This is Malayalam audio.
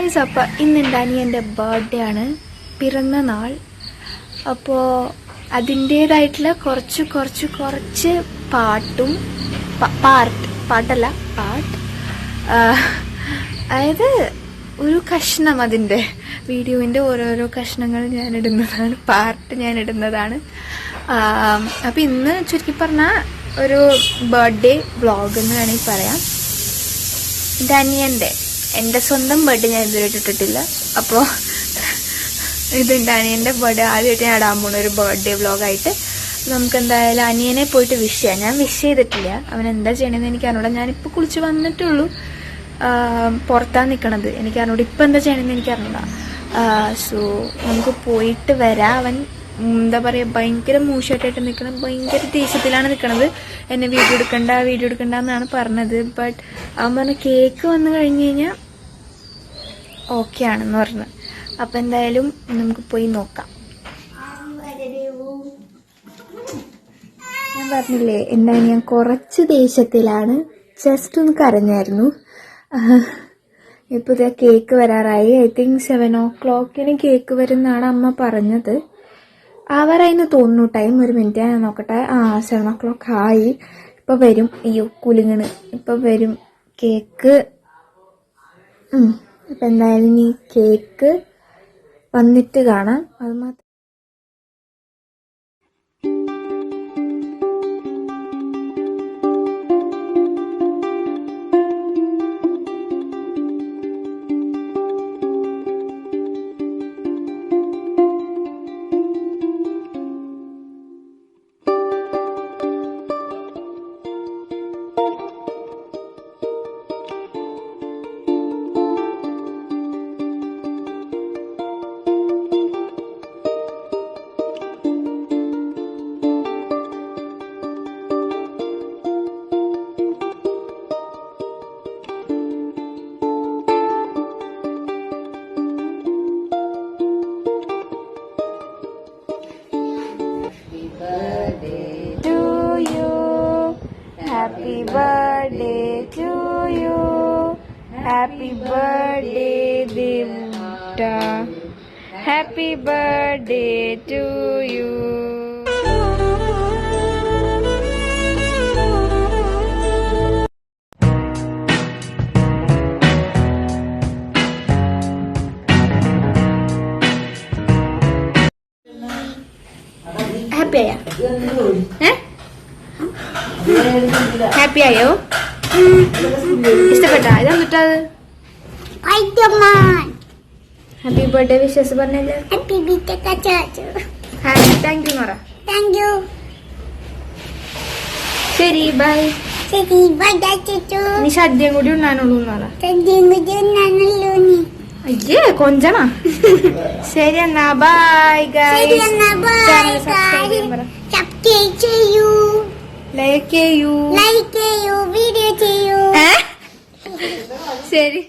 ഗൈസ്, അപ്പോൾ ഇന്ന് അനിയൻ്റെ ബർത്ത്ഡേ ആണ്, പിറന്ന നാൾ. അപ്പോൾ അതിൻ്റേതായിട്ടുള്ള കുറച്ച് പാട്ടും പാട്ടല്ല അതായത് ഒരു കഷ്ണം അതിൻ്റെ വീഡിയോവിൻ്റെ ഓരോരോ കഷ്ണങ്ങൾ ഞാൻ ഇടുന്നതാണ്. അപ്പോൾ ഇന്ന് ചുരുക്കി പറഞ്ഞാൽ ഒരു ബർത്ത്ഡേ വ്ളോഗ് എന്ന് വേണമെങ്കിൽ പറയാം. എൻ്റെ അനിയൻ്റെ, എൻ്റെ സ്വന്തം ബർത്ത്ഡേ ഞാൻ ഇതുവരെ ഇട്ടിട്ടില്ല. അപ്പോൾ ഇതെൻ്റെ അനിയൻ്റെ ബർത്ത്ഡേ ആദ്യമായിട്ട് ഞാൻ ഇടാൻ പോകുന്ന ഒരു ബർത്ത്ഡേ വ്ളോഗായിട്ട്. നമുക്ക് എന്തായാലും അനിയനെ പോയിട്ട് വിഷ് ചെയ്യാം. ഞാൻ വിഷ് ചെയ്തിട്ടില്ല, അവൻ എന്താ ചെയ്യണമെന്ന് എനിക്ക് അറിഞ്ഞൂടാ. ഞാനിപ്പോൾ കുളിച്ച് വന്നിട്ടുള്ളൂ, പുറത്താണ് നിൽക്കണത്. എനിക്ക് അറിഞ്ഞൂടാ ഇപ്പം എന്താ ചെയ്യണമെന്ന് എനിക്ക് അറിഞ്ഞൂടാ. സോ നമുക്ക് പോയിട്ട് വരാം. അവൻ എന്താ പറയുക, ഭയങ്കര മോശമായിട്ടായിട്ട് നിൽക്കണം, ഭയങ്കര ദേഷ്യത്തിലാണ് നിൽക്കണത്. എന്നെ വീഡിയോ എടുക്കണ്ട എന്നാണ് പറഞ്ഞത്. ബട്ട് അവൻ പറഞ്ഞ കേക്ക് വന്നു കഴിഞ്ഞ് കഴിഞ്ഞാൽ ഓക്കെ ആണെന്ന് പറഞ്ഞു. അപ്പം എന്തായാലും നമുക്ക് പോയി നോക്കാം. ഞാൻ പറഞ്ഞില്ലേ, എന്തായാലും ഞാൻ കുറച്ച് ദേഷ്യത്തിലാണ്, ജസ്റ്റ് ഒന്ന് കരഞ്ഞായിരുന്നു. ഇപ്പോൾ ഇതേ കേക്ക് വരാറായി. ഐ തിങ്ക് 7 o'clock കേക്ക് വരുമെന്നാണ് അമ്മ പറഞ്ഞത്. ആവാറായിന്ന് തോന്നുന്നു ടൈം. ഒരു മിനിറ്റ് ഞാൻ നോക്കട്ടെ. 7 o'clock ആയി. ഇപ്പം വരും. അയ്യോ കുലുങ്ങണ്, ഇപ്പം വരും കേക്ക്. അപ്പം എന്തായാലും ഈ കേക്ക് വന്നിട്ട് കാണാം. അത് മാത്രം. Happy birthday to you. Happy birthday Devutta. Happy birthday to you. Happy ya? Happy ആയോ? ഇഷ്ടപ്പെട്ടാ? ഇതെന്നിട്ടത് ഹാപ്പി ബർത്ത്ഡേ വിഷസ് പറഞ്ഞല്ലേ. താങ്ക് യു പറ. ശരി ബൈ. നീ സദ്യയും കൂടി ഉണ്ണാനുള്ളൂ എന്ന് പറ. അയ്യേ കൊഞ്ചണ. ശരി എന്നാ ബൈ ഗൈസ്. ലൈക്ക് ചെയ്യൂ, വീഡിയോ ചെയ്യൂ. ശരി.